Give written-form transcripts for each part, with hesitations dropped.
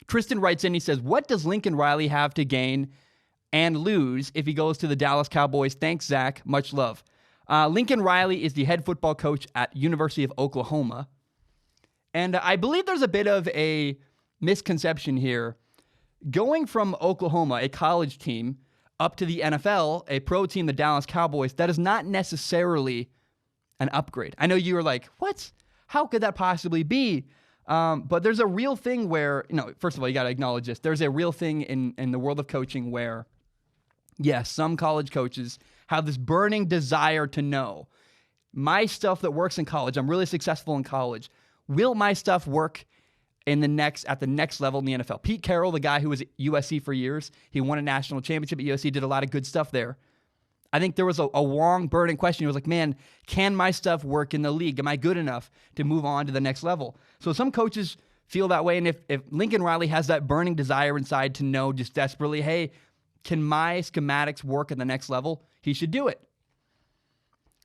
Tristan writes in, he says, what does Lincoln Riley have to gain and lose if he goes to the Dallas Cowboys? Thanks, Zach. Much love. Lincoln Riley is the head football coach at University of Oklahoma. And I believe there's a bit of a misconception here. Going from Oklahoma, a college team, up to the NFL, a pro team, the Dallas Cowboys, that is not necessarily an upgrade. I know you were like, what? How could that possibly be? But there's a real thing where, first of all, you got to acknowledge this. There's a real thing in the world of coaching where, yes, some college coaches have this burning desire to know, my stuff that works in college, I'm really successful in college, will my stuff work at the next level in the NFL? Pete Carroll, the guy who was at USC for years, he won a national championship at USC, did a lot of good stuff there. I think there was a long burning question. He was like, man, can my stuff work in the league? Am I good enough to move on to the next level? So some coaches feel that way. And if Lincoln Riley has that burning desire inside to know just desperately, hey, can my schematics work at the next level? He should do it.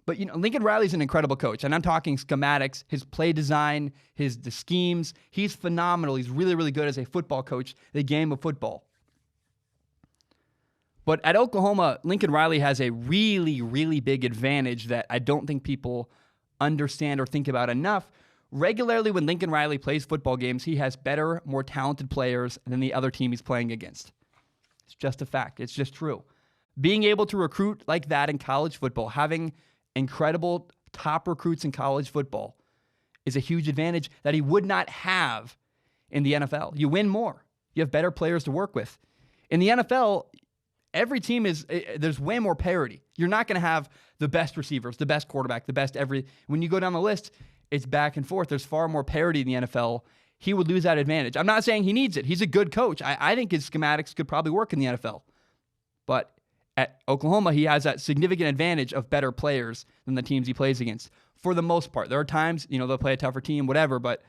But, Lincoln Riley's an incredible coach, and I'm talking schematics, his play design, the schemes. He's phenomenal. He's really, really good as a football coach, the game of football. But at Oklahoma, Lincoln Riley has a really, really big advantage that I don't think people understand or think about enough. Regularly, when Lincoln Riley plays football games, he has better, more talented players than the other team he's playing against. It's just a fact. It's just true. Being able to recruit like that in college football, having incredible top recruits in college football, is a huge advantage that he would not have in the NFL. You win more. You have better players to work with. In the NFL, every team there's way more parity. You're not going to have the best receivers, the best quarterback, the best when you go down the list, it's back and forth. There's far more parity in the NFL. He would lose that advantage. I'm not saying he needs it. He's a good coach. I think his schematics could probably work in the NFL. But at Oklahoma, he has that significant advantage of better players than the teams he plays against. For the most part. There are times, they'll play a tougher team, whatever, but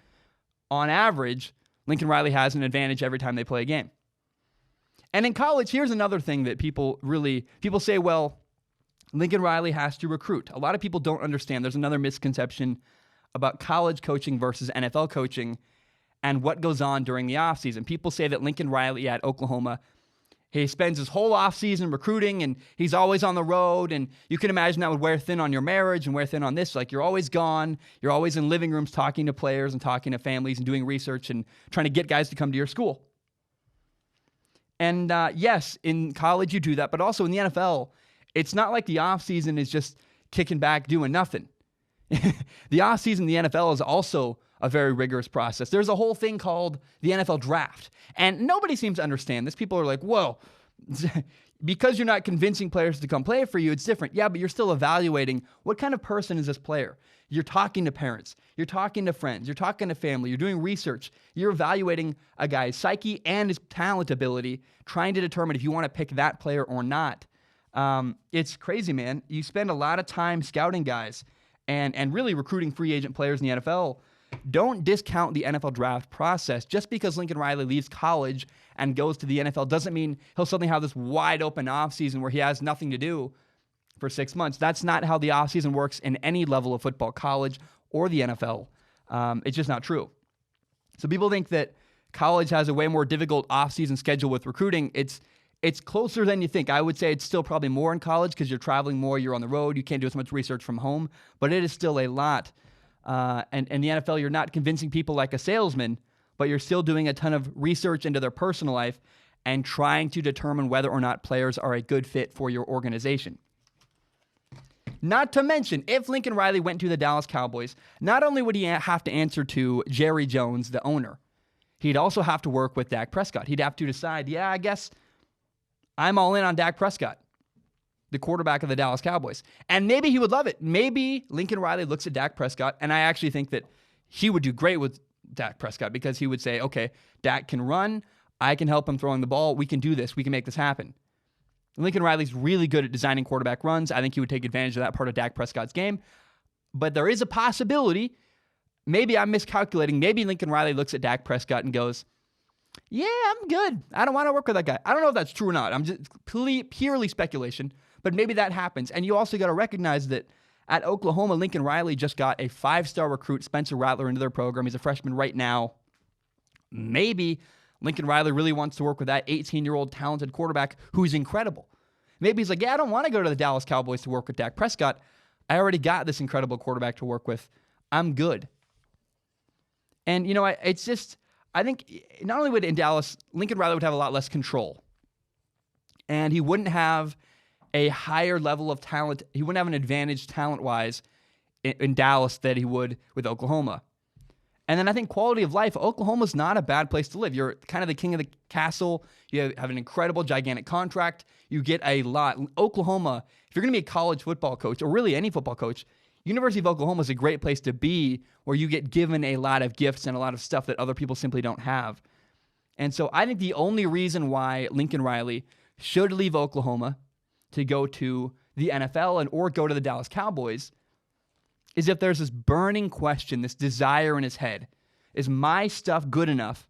on average, Lincoln Riley has an advantage every time they play a game. And in college, here's another thing that people say, well, Lincoln Riley has to recruit. A lot of people don't understand. There's another misconception about college coaching versus NFL coaching and what goes on during the offseason. People say that Lincoln Riley at Oklahoma, he spends his whole offseason recruiting and he's always on the road, and you can imagine that would wear thin on your marriage and wear thin on this. Like, you're always gone. You're always in living rooms talking to players and talking to families and doing research and trying to get guys to come to your school. And yes, in college you do that, but also in the NFL, it's not like the offseason is just kicking back, doing nothing. The offseason in the NFL is also a very rigorous process. There's a whole thing called the NFL draft, and nobody seems to understand this. People are like, whoa, because you're not convincing players to come play for you, it's different. Yeah, but you're still evaluating what kind of person is this player. You're talking to parents. You're talking to friends. You're talking to family. You're doing research. You're evaluating a guy's psyche and his talent ability, trying to determine if you want to pick that player or not. It's crazy, man. You spend a lot of time scouting guys and really recruiting free agent players in the NFL. Don't discount the NFL draft process. Just because Lincoln Riley leaves college and goes to the NFL doesn't mean he'll suddenly have this wide open offseason where he has nothing to do for 6 months. That's not how the offseason works in any level of football, college or the NFL. It's just not true. So people think that college has a way more difficult offseason schedule with recruiting. It's closer than you think. I would say it's still probably more in college because you're traveling more, you're on the road, you can't do as much research from home, but it is still a lot. And in the NFL, you're not convincing people like a salesman, but you're still doing a ton of research into their personal life and trying to determine whether or not players are a good fit for your organization. Not to mention, if Lincoln Riley went to the Dallas Cowboys, not only would he have to answer to Jerry Jones, the owner, he'd also have to work with Dak Prescott. He'd have to decide, yeah, I guess I'm all in on Dak Prescott, the quarterback of the Dallas Cowboys. And maybe he would love it. Maybe Lincoln Riley looks at Dak Prescott, and I actually think that he would do great with Dak Prescott because he would say, okay, Dak can run, I can help him throwing the ball, we can do this, we can make this happen. Lincoln Riley's really good at designing quarterback runs. I think he would take advantage of that part of Dak Prescott's game. But there is a possibility, maybe I'm miscalculating, maybe Lincoln Riley looks at Dak Prescott and goes, yeah, I'm good. I don't want to work with that guy. I don't know if that's true or not. I'm just purely speculation, but maybe that happens. And you also got to recognize that at Oklahoma, Lincoln Riley just got a 5-star recruit, Spencer Rattler, into their program. He's a freshman right now. Maybe Lincoln Riley really wants to work with that 18-year-old talented quarterback who's incredible. Maybe he's like, yeah, I don't want to go to the Dallas Cowboys to work with Dak Prescott. I already got this incredible quarterback to work with. I'm good. And, it's just, I think not only would in Dallas, Lincoln Riley would have a lot less control. And he wouldn't have a higher level of talent. He wouldn't have an advantage talent-wise in Dallas that he would with Oklahoma. And then I think quality of life, Oklahoma's not a bad place to live. You're kind of the king of the castle. You have an incredible, gigantic contract. You get a lot. Oklahoma, if you're going to be a college football coach, or really any football coach, University of Oklahoma is a great place to be where you get given a lot of gifts and a lot of stuff that other people simply don't have. And so I think the only reason why Lincoln Riley should leave Oklahoma to go to the NFL or go to the Dallas Cowboys is if there's this burning question, this desire in his head. Is my stuff good enough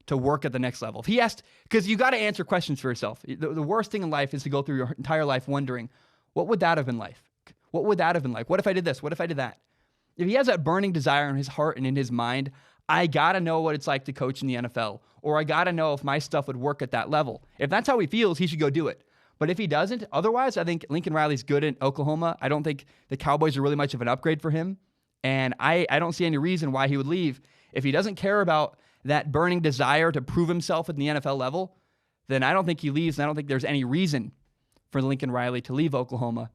to work at the next level? If he asked, because you got to answer questions for yourself. The worst thing in life is to go through your entire life wondering, what would that have been like? What would that have been like? What if I did this? What if I did that? If he has that burning desire in his heart and in his mind, I got to know what it's like to coach in the NFL, or I got to know if my stuff would work at that level. If that's how he feels, he should go do it. But if he doesn't, otherwise, I think Lincoln Riley's good in Oklahoma. I don't think the Cowboys are really much of an upgrade for him. And I don't see any reason why he would leave. If he doesn't care about that burning desire to prove himself at the NFL level, then I don't think he leaves, and I don't think there's any reason for Lincoln Riley to leave Oklahoma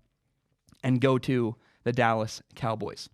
and go to the Dallas Cowboys.